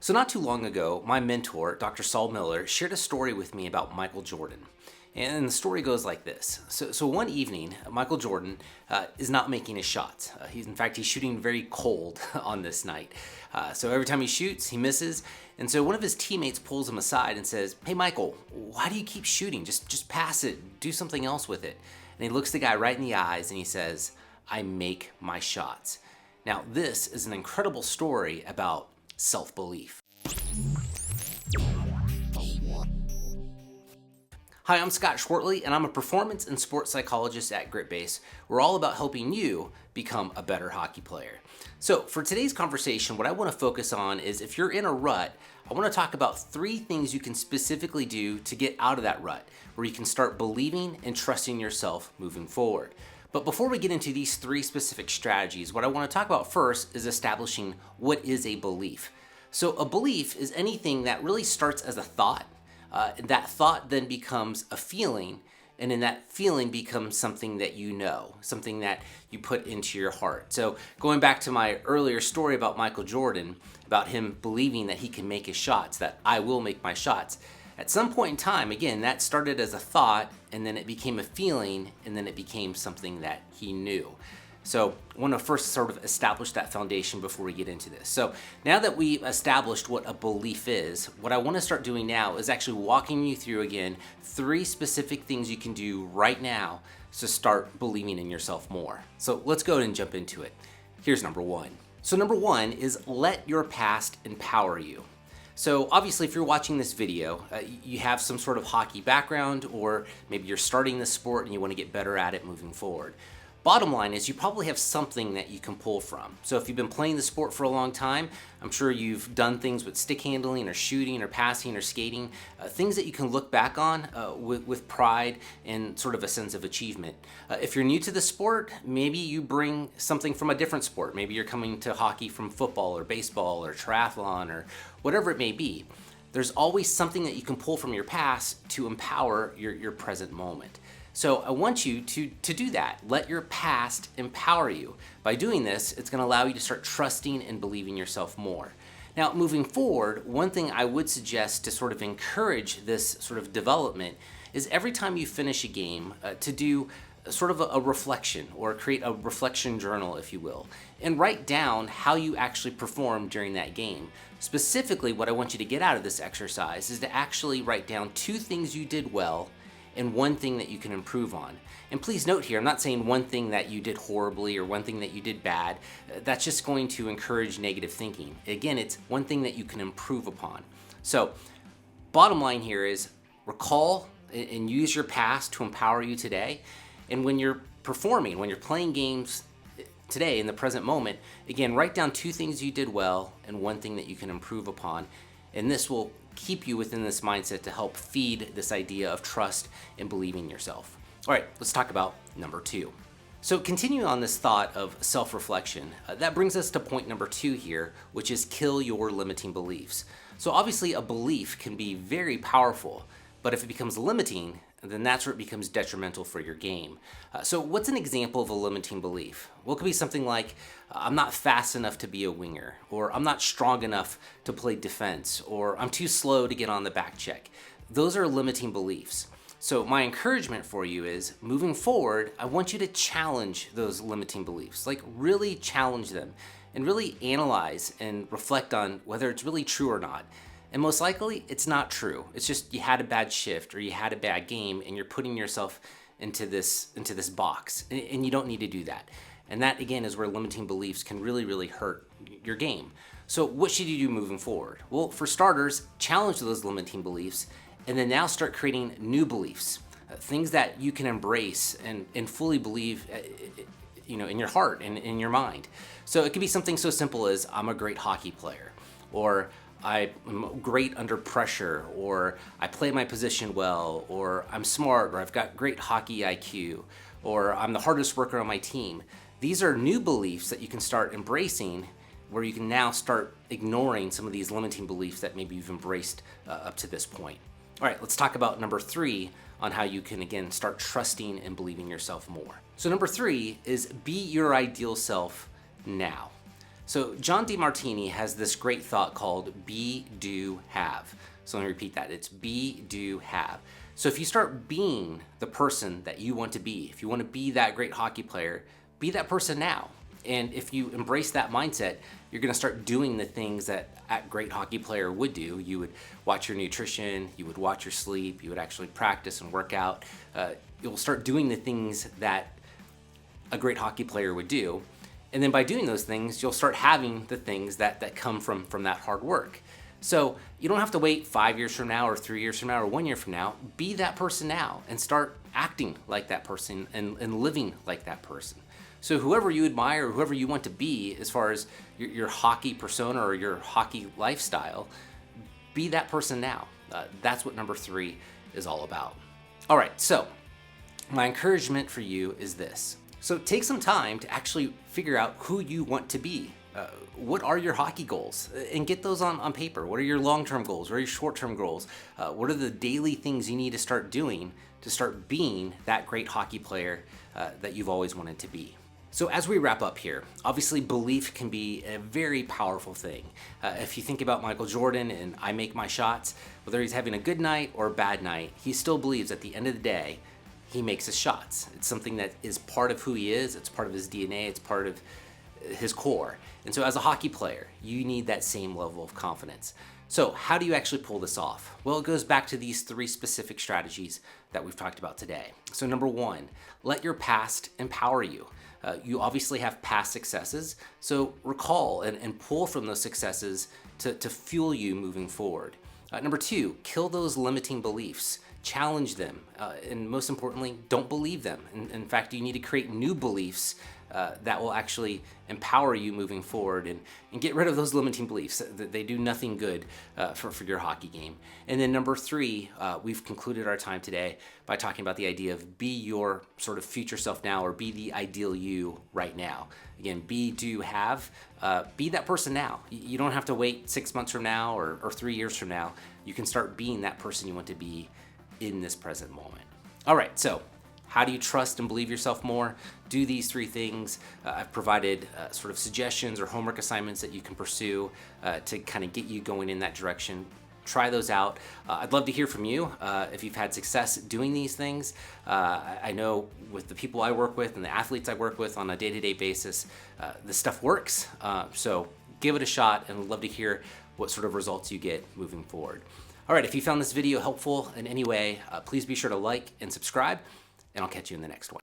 So not too long ago, my mentor, Dr. Saul Miller, shared a story with me about Michael Jordan. And the story goes like this. So one evening, Michael Jordan is not making his shots. He's shooting very cold on this night. So every time he shoots, he misses. And so one of his teammates pulls him aside and says, "Hey, Michael, why do you keep shooting? Just pass it. Do something else with it." And he looks the guy right in the eyes and he says, "I make my shots." Now, this is an incredible story about self-belief. Hi, I'm Scott Schwartley, and I'm a performance and sports psychologist at GritBase. We're all about helping you become a better hockey player. So for today's conversation, what I want to focus on is if you're in a rut, I want to talk about 3 things you can specifically do to get out of that rut, where you can start believing and trusting yourself moving forward. But before we get into these 3 specific strategies, what I want to talk about first is establishing what is a belief. So a belief is anything that really starts as a thought. That thought then becomes a feeling, and then that feeling becomes something that you know, something that you put into your heart. So going back to my earlier story about Michael Jordan, about him believing that he can make his shots, that I will make my shots. At some point in time, again, that started as a thought, and then it became a feeling, and then it became something that he knew. So I want to first sort of establish that foundation before we get into this. So now that we've established what a belief is, what I want to start doing now is actually walking you through again 3 specific things you can do right now to start believing in yourself more. So let's go ahead and jump into it. Here's number 1. So number 1 is let your past empower you. So obviously if you're watching this video, you have some sort of hockey background, or maybe you're starting this sport and you want to get better at it moving forward. Bottom line is you probably have something that you can pull from. So if you've been playing the sport for a long time, I'm sure you've done things with stick handling or shooting or passing or skating, things that you can look back on with pride and sort of a sense of achievement. If you're new to the sport, maybe you bring something from a different sport. Maybe you're coming to hockey from football or baseball or triathlon or whatever it may be. There's always something that you can pull from your past to empower your present moment. So I want you to do that. Let your past empower you. By doing this, it's going to allow you to start trusting and believing yourself more. Now, moving forward, one thing I would suggest to sort of encourage this sort of development is every time you finish a game to do sort of a reflection, or create a reflection journal, if you will, and write down how you actually performed during that game. Specifically, what I want you to get out of this exercise is to actually write down 2 things you did well and 1 thing that you can improve on. And please note here, I'm not saying 1 thing that you did horribly or 1 thing that you did bad. That's just going to encourage negative thinking. Again, it's 1 thing that you can improve upon. So bottom line here is recall and use your past to empower you today. And when you're performing, when you're playing games today in the present moment, again, write down 2 things you did well and 1 thing that you can improve upon. And this will keep you within this mindset to help feed this idea of trust and believing yourself. All right, let's talk about number 2. So continuing on this thought of self-reflection, that brings us to point number 2 here, which is kill your limiting beliefs. So obviously a belief can be very powerful, but if it becomes limiting, then that's where it becomes detrimental for your game. So what's an example of a limiting belief? Well, it could be something like, I'm not fast enough to be a winger, or I'm not strong enough to play defense, or I'm too slow to get on the back check. Those are limiting beliefs. So my encouragement for you is, moving forward, I want you to challenge those limiting beliefs, like really challenge them, and really analyze and reflect on whether it's really true or not. And most likely, it's not true. It's just you had a bad shift or you had a bad game, and you're putting yourself into this box, and you don't need to do that. And that, again, is where limiting beliefs can really, really hurt your game. So what should you do moving forward? Well, for starters, challenge those limiting beliefs, and then now start creating new beliefs, things that you can embrace and fully believe in your heart and in your mind. So it could be something so simple as, I'm a great hockey player, or I'm great under pressure, or I play my position well, or I'm smart, or I've got great hockey IQ, or I'm the hardest worker on my team. These are new beliefs that you can start embracing, where you can now start ignoring some of these limiting beliefs that maybe you've embraced up to this point. All right, let's talk about number 3 on how you can, again, start trusting and believing yourself more. So number 3 is be your ideal self now. So John DeMartini has this great thought called be, do, have. So let me repeat that. It's be, do, have. So if you start being the person that you want to be, if you want to be that great hockey player, be that person now. And if you embrace that mindset, you're going to start doing the things that a great hockey player would do. You would watch your nutrition, you would watch your sleep, you would actually practice and work out. You'll start doing the things that a great hockey player would do. And then by doing those things, you'll start having the things that come from that hard work. So you don't have to wait 5 years from now or 3 years from now or 1 year from now. Be that person now and start acting like that person and living like that person. So whoever you admire or whoever you want to be as far as your hockey persona or your hockey lifestyle, be that person now. That's what number 3 is all about. All right, so my encouragement for you is this. So take some time to actually figure out who you want to be. What are your hockey goals? And get those on paper. What are your long-term goals? What are your short-term goals? What are the daily things you need to start doing to start being that great hockey player that you've always wanted to be? So as we wrap up here, obviously belief can be a very powerful thing. If you think about Michael Jordan and I make my shots, whether he's having a good night or a bad night, he still believes at the end of the day, he makes his shots. It's something that is part of who he is. It's part of his DNA. It's part of his core. And so as a hockey player, you need that same level of confidence. So how do you actually pull this off? Well, it goes back to these 3 specific strategies that we've talked about today. So number 1, let your past empower you. You obviously have past successes, so recall and pull from those successes to fuel you moving forward. Number 2, kill those limiting beliefs. Challenge them, and most importantly, don't believe them. In fact, you need to create new beliefs that will actually empower you moving forward and get rid of those limiting beliefs. They do nothing good for your hockey game. And then number 3, we've concluded our time today by talking about the idea of be your sort of future self now, or be the ideal you right now. Again, be, do, have. Be that person now. You don't have to wait 6 months from now or 3 years from now. You can start being that person you want to be in this present moment. All right, so how do you trust and believe yourself more? Do these 3 things. I've provided sort of suggestions or homework assignments that you can pursue to kind of get you going in that direction. Try those out. I'd love to hear from you if you've had success doing these things. I know with the people I work with and the athletes I work with on a day-to-day basis, this stuff works. So give it a shot, and I'd love to hear what sort of results you get moving forward. All right, if you found this video helpful in any way, please be sure to like and subscribe, and I'll catch you in the next one.